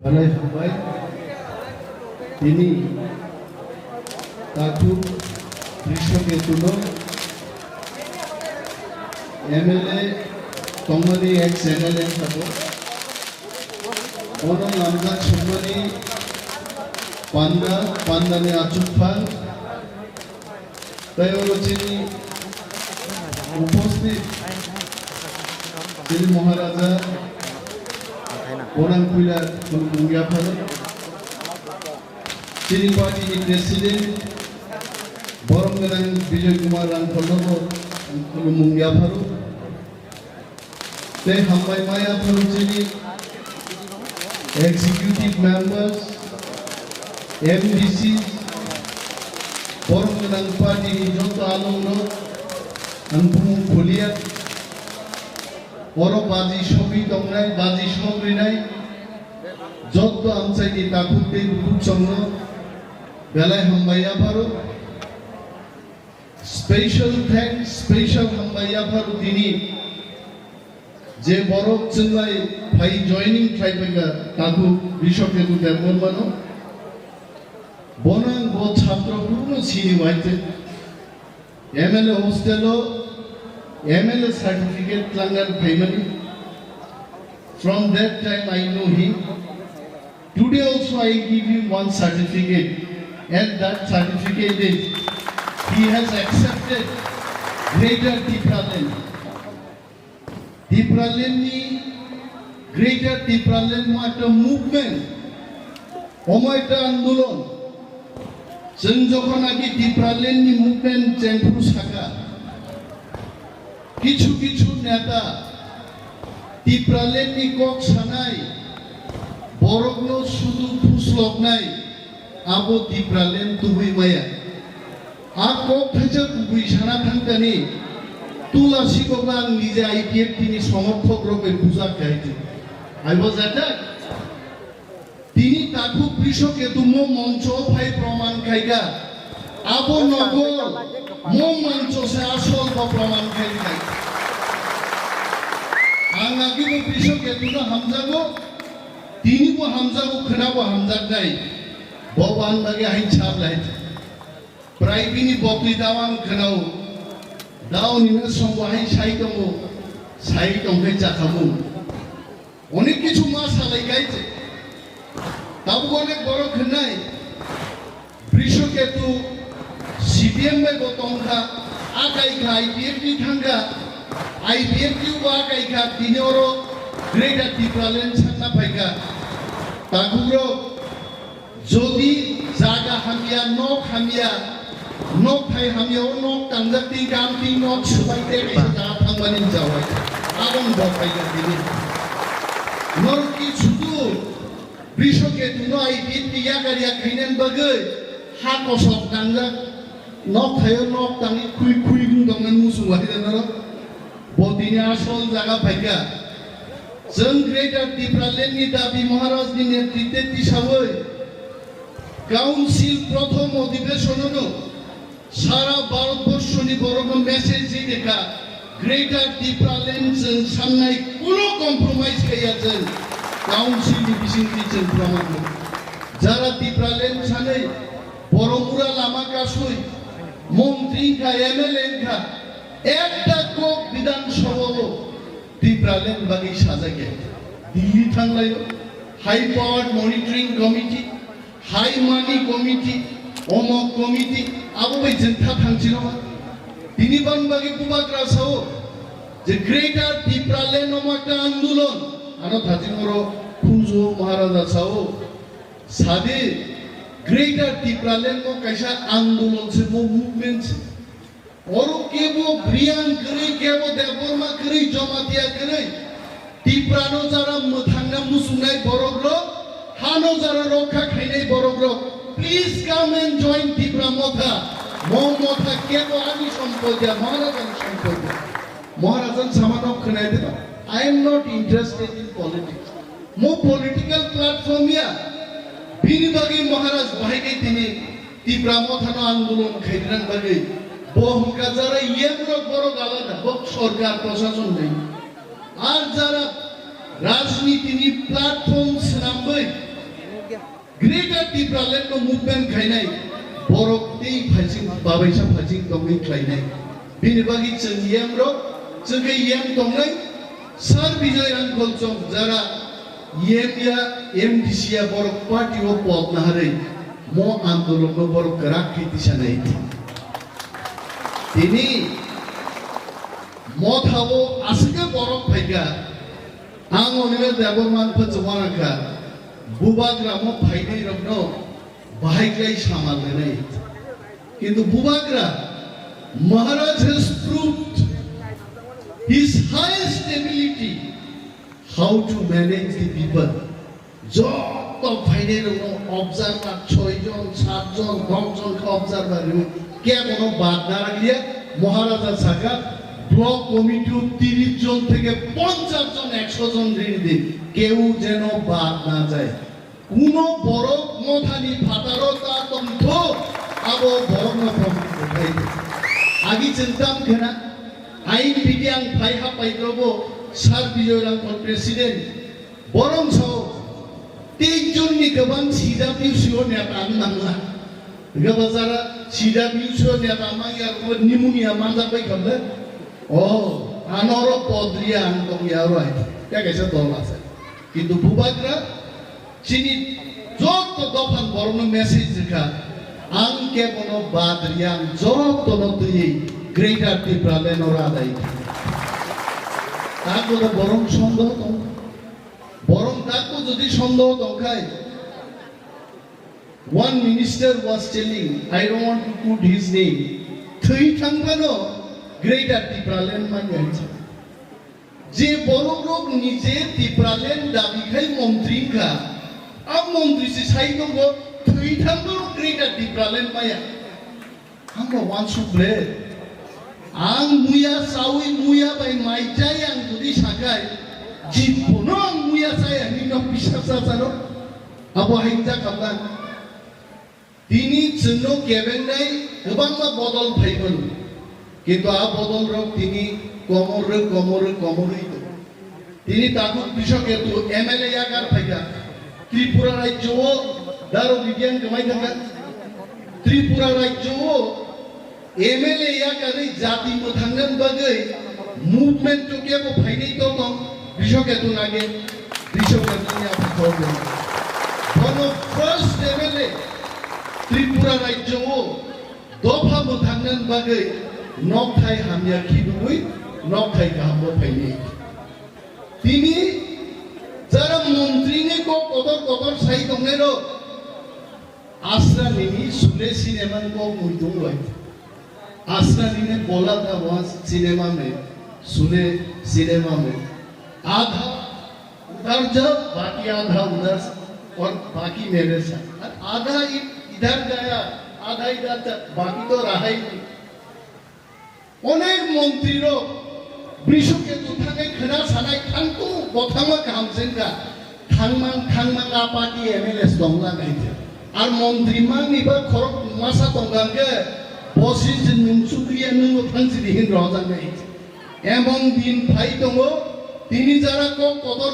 Balai Hambai ini Taku Krishaketulo MLA Tongmani ex MLA Sabo Ono Namda Chumani Pandani Achuphan Tayolochini উপস্থিত শ্রী মহারাজা Bonangpila Mungyapharu, Sri Party President Borongalang Vijay Kumar Rangkologo Mungyapharu, Te Hambai Maya Pharu Executive Members, MDCs, Borongalang Party Jota Alongno, Ampung Kuliat, Oro Baji Shobi Tongnai, Baji Shobi Nai, Jotto Amsaidi Takutte Gupchongno, Balai Hambaya Bharu. Special thanks, special Hambaya Bharu Dini, Je Borok Chinlai, Pai joining Tribega, Taku, Bishop Edu Demormano, Bonang Bo Chapter Kuno Sini White, MLA Hostelo, MLA certificate Klangan Primary. From that time I know him. Today also I give him one certificate, and that certificate is he has accepted Greater Tipraland. Tipraland ni Greater Tipraland mo একটা movement, ওমো একটা আন্দোলন। जों যখন আগে Tipraland ni movement চেম্পুর শাখা কিছু কিছু নেতা Tipraland ni কক সানাই বরগনো শুধু ফুসলক নাই আবো Tipraland তুবুই মায়া আ কক থাইছে তুবুই সানা থাংতানি তুলাসি কবা নিজে আইপিএফ তিনি সমর্থক রূপে পূজা গাইতে আই ওয়াজ অ্যাটাক তিনি তাকু কৃষকে তুম মঞ্চ ভাই প্রমাণ খাইগা আবো নগর মো মঞ্চ সে আসল প্রমাণ খাইগা आंगागी वो पिछो के तुना हमजा को तीनी वो हमजा को खड़ा वो हमजा गए भगवान लगे हाई छाप लाए प्राइबिनी बकली दावांग खड़ाओ दाव निमे संगो हाई साई तो के जाखामु उन्हें किचु मास हालाई गए थे तब वो ने बड़ो खन्नाई पिछो के तु सीपीएम में वो तोंगा आकाई खाई PFD Thanga IPF ki wakai ka dinoro Greater Tipraland sanna paika takuro jodi jaga hamia nok thai hamia o nok tangjak ti kam ti nok subai te ka ta phangmanin jawai abong bo paika dini nor ki chudu bishoke tuno IPF ki ya kariya khainen bagai ha kosok tangjak nok thayo nok tangi kui gung dongan musu wai danaro Bodini asol jaga paika, जों Greater Tipraland ni dabi Maharaj ni netritwe tisawai, Council প্রথম অধিবেশনও সারা Bharatvarsha ni বড় message দেখা Greater Tipraland जों সামনাই কোনো compromise খাইয়াছেন Council ni বিসিং দিছেন প্রমাণ যারা Tipraland সানে বড়মুরা লামা কাসই মন্ত্রী কা এমএলএ কা একটা কোক বিধানসভা Tipraland বাগি সাজাকে দিল্লি থাংলাইও high power monitoring committee high money committee অমক কমিটি আবো বাই জেনথা থাংছিল তিনি বানবাগি কুবাকরা সাও যে গ্রেটার Tipraland নম একটা আন্দোলন আনো থাজিমর খুনজো মহারাজা সাও সাদে গ্রেটার Tipraland মো কাইসা আন্দোলন সে মো মুভমেন্ট और के वो ब्रियान करे के वो देवबर्मा करे जमातिया करे Tiprano जरा मथांगा मुसुनाय बरगरो हानो जरा रक्षा खाइनाय बरगरो please come and join Tipra Motha मो मोथा के वो आनी सम्पदिया महाराजन समानक खनाय दे I am not interested in politics मो पॉलिटिकल प्लेटफॉर्म या बिनि बागै महाराज बाहायगै तिनि Tipra मोथानो आंदोलन खाइरान बागै বহুকা যারা ইয়েগুলো বড় আলাদা সরকার প্রশাসন নেই আর যারা রাজনীতি নি প্ল্যাটফর্ম নামবে Greater Tipraland no movement khainai borok tei phajing babaisa phajing tongai khlainai bini bagi chung yam ro chungkai yam tongai Sir Bijoy Angkol Chong jara yam ya MDC ya borok party o pot na harai mo andolon no borok gerak khitisanai tini mo thabo asike borok phaiga ang onile deborman phajwanaka bubagra mo phainai rokno bahaiklai samalnai kintu bubagra Maharaj has proved his highest ability how to manage the people job of phainai rokno observer 6 jon 7 jon 10 jon ka observer ke kono baad na rakhliya Maharaja Saka block কমিটিও 30 জন থেকে 50 জন 100 জন ঋণ দিন কেউ যেন বাদ না যায় কোন বড় মথানি ফাতারতা তন্ত্র আবো বড় রকম উঠাই আগি চিন্তাম কেনা আইন বিধিয়াং ফাইহা পাইদ্রবো সার বিজয় রাঙ্কল প্রেসিডেন্ট বরং সহ 3 জননি গোবাं সিডাব্লিউসিও নেতা নাংলা গবাজারা সিডাব্লিউসিও নেতা মাইয়ার নিমোনিয়া মানজাবাই খালে Oh, anoro podria antong yaro ay. Kaya kaisa dola sa. Kintu bubagra sini jok to dofan borno message ka. Ang ke bono badriang jok to no tuyi Greater Tipraland ora dai. Tako to borong sondoh tong. Borong tako jodi sondoh tong kai. One minister was telling, I don't want to put his name. Thui thangpano Greater Tipraland manyacha je borok rok nije Tipraland dabi khai mantri ka ab mantri se sai dongo thui thambo Greater Tipraland maya hamro wan suble ang muya sawi muya bai mai jai ang jodi sakai jibono ang muya sai ani no bisasa sano abo hainja kablan tini chunno kebenai gobangma bodol phaibon কিন্তু আ বদল rock তিনি কমরে তিনি তাকু কৃষকের তো MLA আকার ফাইকা ত্রিপুরা রাজ্য দারো বিজ্ঞান কমাই থাকা ত্রিপুরা রাজ্য এমএলএ আকারে জাতি মথাঙ্গন বাগৈ মুভমেন্ট তো কেবো ফাইনাই তো কম কৃষকের তো লাগে কৃষকের তো নিয়া ফাইকা কোন ফার্স্ট এমএলএ ত্রিপুরা রাজ্য দফা মথাঙ্গন বাগৈ নকথাই হামিয়া খিবুই নকথাই কাহাবো ফাইনি তিনি যারা মন্ত্রীনে কদর সাই দংনেরো আশ্রা নিনি সুলে সিনেমা কো মুইদং লয় आसरा ने बोला था वहाँ सिनेमा में सुने सिनेमा में आधा उधर जब बाकी आधा उधर और बाकी मेरे साथ आधा इधर गया आधा इधर बाकी तो रहा ही नहीं অনেক মন্ত্রীরও বৃষকে তুথাকে খনা সানাই থাংতু বথামা কামসেনকা থাংমাং আপাটি এমএলএস দংলা গাইতে আর মন্ত্রী মান নিবা খরক মাসা দংগাকে বসি জিনুম সুক্রিয়া নুং ফাংসি দিহিন রজান গাইতে এবং দিন ফাই দङ তিনি যারা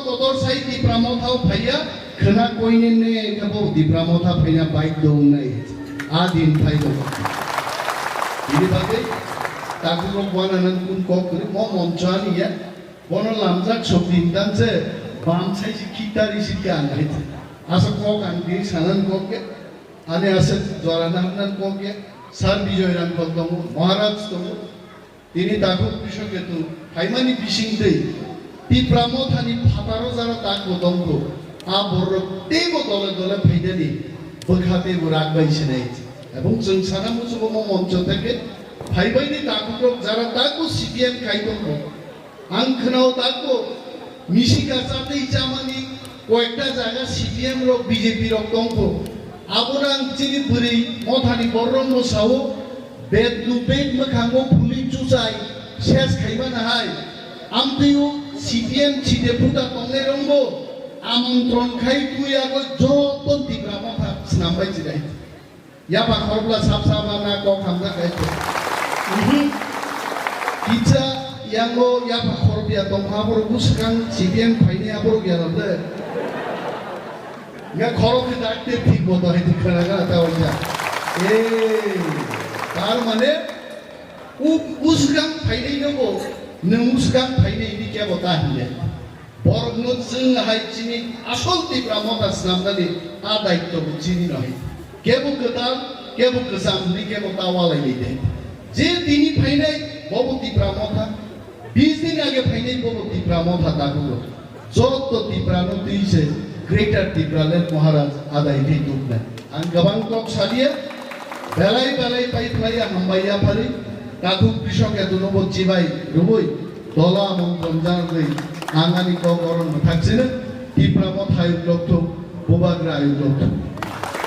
কদর সাই দিপ্রামথাও ফাইয়া খনা কইনে নে কেবো দিপ্রামথা ফাইনা বাইক দং নাই আ দিন phi দङ ini bagai taku rokwanan kun kok mo monchani ya bono lamjak sobdin dan se bam sai kitari sikan hait asa kok angdi sanan kok ke ane asa jwaranan kok ke Sir Bijoy Angkol dong Maharaj dong ini taku kৃষকে তো হাইমানি বিশিং দেই তিপ্রামথানি ফাতারো যারা তাকো দংগো আ বড় তেবো দলে ফাইদানি বখাতে রাখবাইছে নাই এবং जों সারা মুসুব মঞ্চ থেকে ভাইবাইনি তাকুক যারা তাকো সিপিএম খাইদং আংখনাও তাকো মিশিকা চাতে ইচামানি কয়েকটা জায়গা সিপিএম রক বিজেপি রক দংগো আবরাং চিনি পুরি মথানি বররম সাও বেদ লুপেট মখাঙ্গো ফুলি চুচাই শেষ খাইবা নাহাই আমতেও সিপিএম চিদে ফুটা তংনে রঙ্গো আমন্ত্রণ খাই তুই আগো যত Tipra Motha স্নামবাই জিরাই ya pak korpla sab-saba na kok hamza kaito kita yang lo ya pak korpia tong habor buskan CPM faini habor gyanode Nga khoro ke dakte ঠিক মতো হইতে খানা তা হইয়া তার মানে উসগাম ফাইনাই নব নং উসগাম ফাইনাই দি কে বতা হিলে বরগনো जों হাইচিনি আসল তীব্রা মতা সামনানি আ দায়িত্ব বুঝিনি নয় কেবো কতাল কেবো কসাম নি কেবো তাওয়ালাই দে যে তিনি ফাইনাই বব তীব্রা মতা 20 দিন আগে ফাইনাই বব তীব্রা মতা দাগুলো যত তীব্রা নতিছে গ্রেটার তীব্রালের মহারাজ আদায় দি দুবনা আং গবাং টক সালিয়া বেলাই বেলাই পাইপ্লাইয়া হামবাইয়া ফালি কাকু কৃষক এত নব জিবাই রুবই দলা মন্ত্রম জানলেই আঙানি গরম থাকছে না তীব্রা মথায় লক্ষ্য বোবাগ্রা লক্ষ্য